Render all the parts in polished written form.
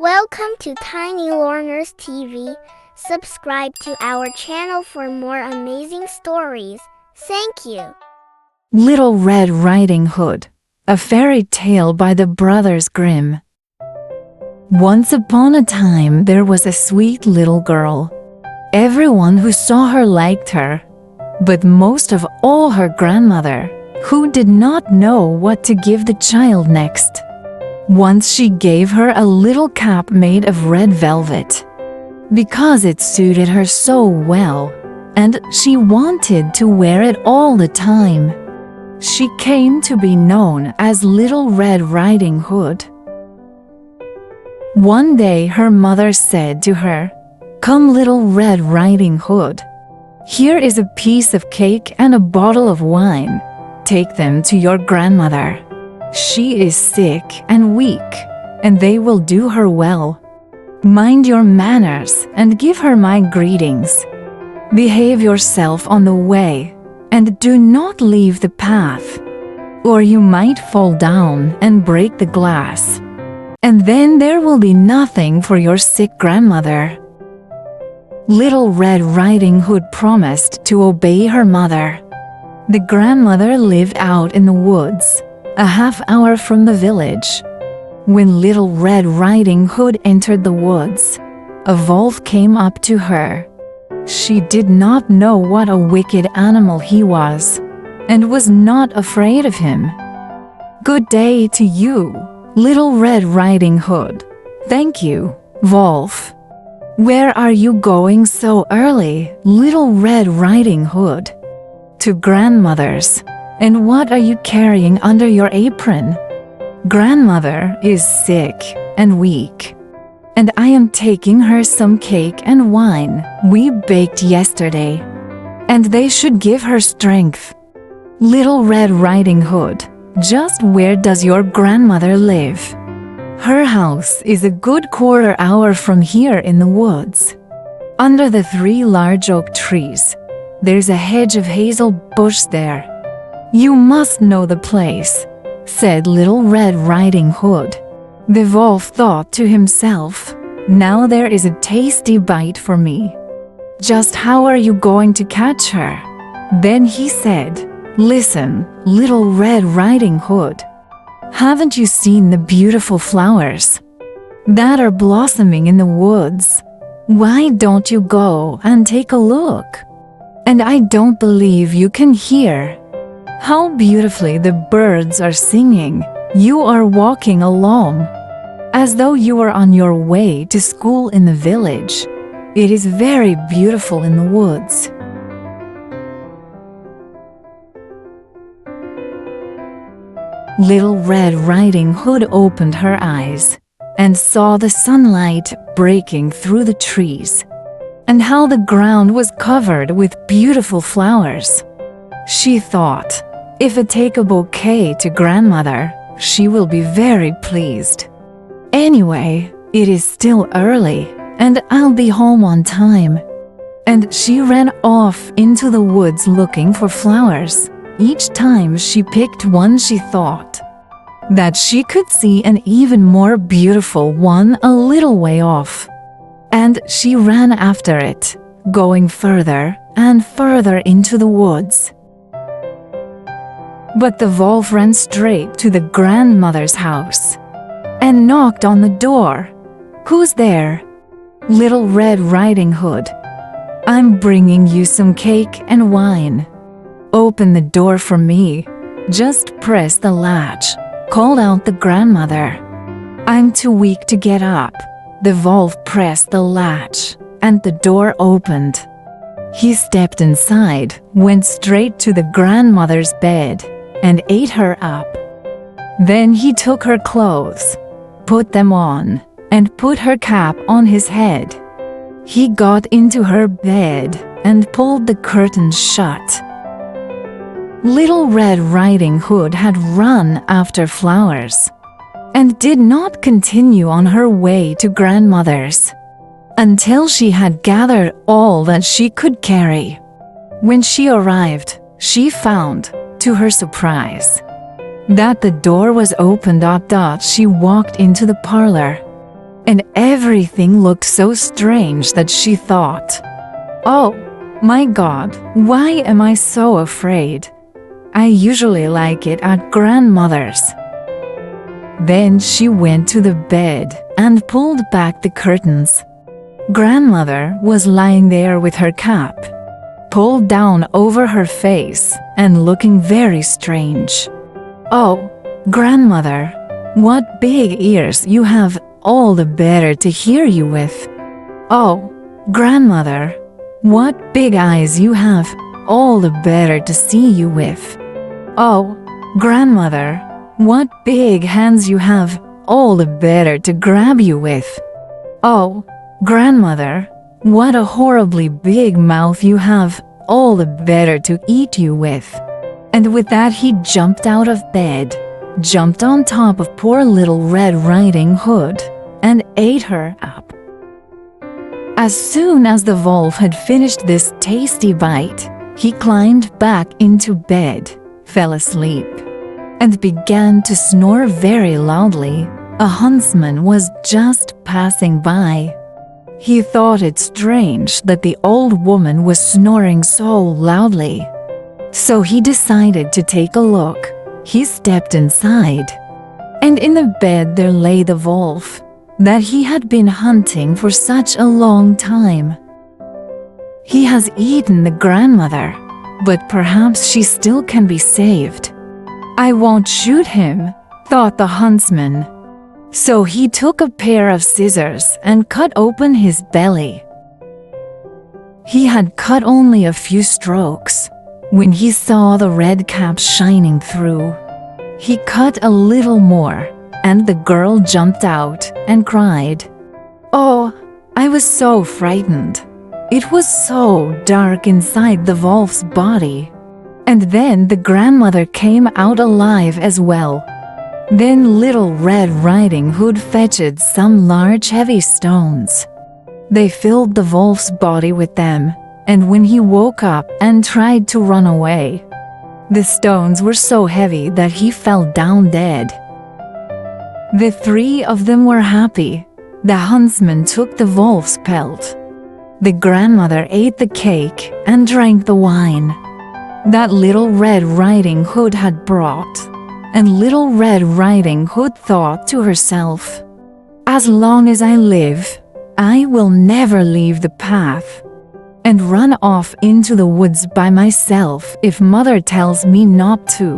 Welcome to Tiny Learners TV. Subscribe to our channel for more amazing stories. Thank you. Little Red Riding Hood, a fairy tale by the brothers Grimm. Once upon a time there was a sweet little girl. Everyone who saw her liked her, but most of all her grandmother, who did not know what to give the child next. Once she gave her a little cap made of red velvet, because it suited her so well, and she wanted to wear it all the time. She came to be known as Little Red Riding Hood. One day her mother said to her, "Come, Little Red Riding Hood. Here is a piece of cake and a bottle of wine. Take them to your grandmother. She is sick and weak, and they will do her well. Mind your manners and give her my greetings. Behave yourself on the way, and do not leave the path, or you might fall down and break the glass. And then there will be nothing for your sick grandmother." Little Red Riding Hood promised to obey her mother. The grandmother lived out in the woods, a half-hour from the village. When Little Red Riding Hood entered the woods, a wolf came up to her. She did not know what a wicked animal he was, and was not afraid of him. "Good day to you, Little Red Riding Hood." "Thank you, wolf." "Where are you going so early, Little Red Riding Hood?" "To grandmother's." "And what are you carrying under your apron?" "Grandmother is sick and weak, and I am taking her some cake and wine we baked yesterday, and they should give her strength." "Little Red Riding Hood, just where does your grandmother live?" "Her house is a good quarter-hour from here in the woods. Under the 3 large oak trees. There's a hedge of hazel bush there. You must know the place," said Little Red Riding Hood. The wolf thought to himself, "Now there is a tasty bite for me. Just how are you going to catch her?" Then he said, "Listen, Little Red Riding Hood. Haven't you seen the beautiful flowers that are blossoming in the woods? Why don't you go and take a look? And I don't believe you can hear how beautifully the birds are singing. You are walking along, as though you were on your way to school in the village. It is very beautiful in the woods." Little Red Riding Hood opened her eyes and saw the sunlight breaking through the trees, and how the ground was covered with beautiful flowers. She thought, "If I take a bouquet to grandmother, she will be very pleased. Anyway, it is still early, and I'll be home on time." And she ran off into the woods looking for flowers. Each time she picked one, she thought that she could see an even more beautiful one a little way off. And she ran after it, going further and further into the woods. But the wolf ran straight to the grandmother's house and knocked on the door. "Who's there?" "Little Red Riding Hood. I'm bringing you some cake and wine. Open the door for me. Just press the latch," called out the grandmother. "I'm too weak to get up." The wolf pressed the latch, and the door opened. He stepped inside, went straight to the grandmother's bed, and ate her up. Then he took her clothes, put them on, and put her cap on his head. He got into her bed and pulled the curtains shut. Little Red Riding Hood had run after flowers, and did not continue on her way to grandmother's until she had gathered all that she could carry. When she arrived, she found, to her surprise, that the door was opened up. She walked into the parlor and everything looked so strange that she thought, "Oh, my God, why am I so afraid? I usually like it at grandmother's." Then she went to the bed and pulled back the curtains. Grandmother was lying there with her cap pulled down over her face and looking very strange. "Oh, grandmother, what big ears you have, all the better to hear you with. Oh, grandmother, what big eyes you have, all the better to see you with. Oh, grandmother, what big hands you have, all the better to grab you with. Oh, grandmother, what a horribly big mouth you have, all the better to eat you with." And with that he jumped out of bed, jumped on top of poor little Red Riding Hood, and ate her up. As soon as the wolf had finished this tasty bite, he climbed back into bed, fell asleep, and began to snore very loudly. A huntsman was just passing by. He thought it strange that the old woman was snoring so loudly. So he decided to take a look. He stepped inside, and in the bed there lay the wolf that he had been hunting for such a long time. "He has eaten the grandmother, but perhaps she still can be saved. I won't shoot him," thought the huntsman. So he took a pair of scissors and cut open his belly. He had cut only a few strokes when he saw the red cap shining through. He cut a little more, and the girl jumped out and cried, "Oh, I was so frightened. It was so dark inside the wolf's body." And then the grandmother came out alive as well. Then little Red Riding Hood fetched some large heavy stones. They filled the wolf's body with them, and when he woke up and tried to run away, the stones were so heavy that he fell down dead. The three of them were happy. The huntsman took the wolf's pelt. The grandmother ate the cake and drank the wine that little Red Riding Hood had brought. And little Red Riding Hood thought to herself, "As long as I live, I will never leave the path and run off into the woods by myself if mother tells me not to."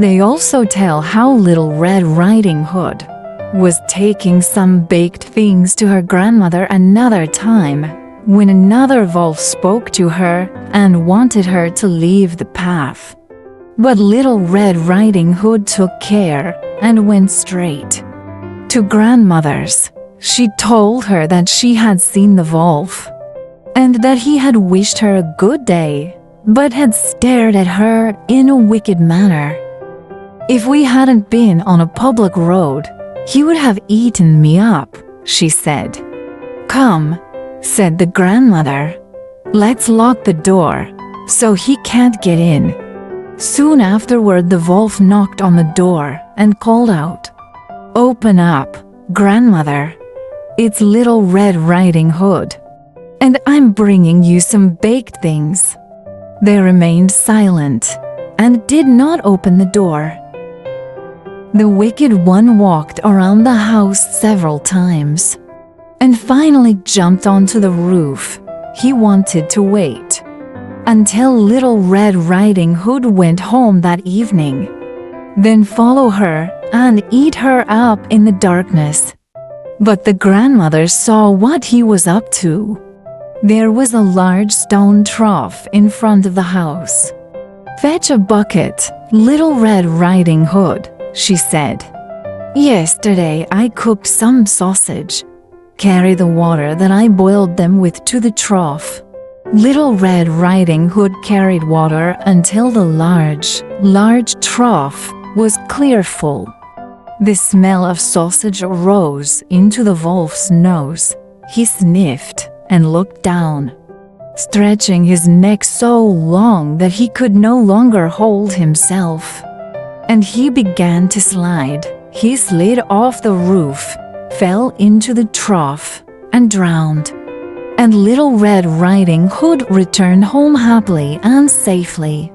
They also tell how little Red Riding Hood was taking some baked things to her grandmother another time when another wolf spoke to her and wanted her to leave the path. But little Red Riding Hood took care and went straight to grandmother's. She told her that she had seen the wolf and that he had wished her a good day, but had stared at her in a wicked manner. "If we hadn't been on a public road, he would have eaten me up," she said. "Come," said the grandmother, "let's lock the door so he can't get in." Soon afterward the wolf knocked on the door and called out, "Open up, grandmother. It's little Red Riding Hood, and I'm bringing you some baked things." They remained silent and did not open the door. The wicked one walked around the house several times and finally jumped onto the roof. He wanted to wait until little Red Riding Hood went home that evening, then follow her and eat her up in the darkness. But the grandmother saw what he was up to. There was a large stone trough in front of the house. "Fetch a bucket, little Red Riding Hood," she said. "Yesterday I cooked some sausage. Carry the water that I boiled them with to the trough." Little Red Riding Hood carried water until the large trough was clear full. The smell of sausage rose into the wolf's nose. He sniffed and looked down, stretching his neck so long that he could no longer hold himself. And he began to slide. He slid off the roof, fell into the trough and drowned. And Little Red Riding Hood returned home happily and safely.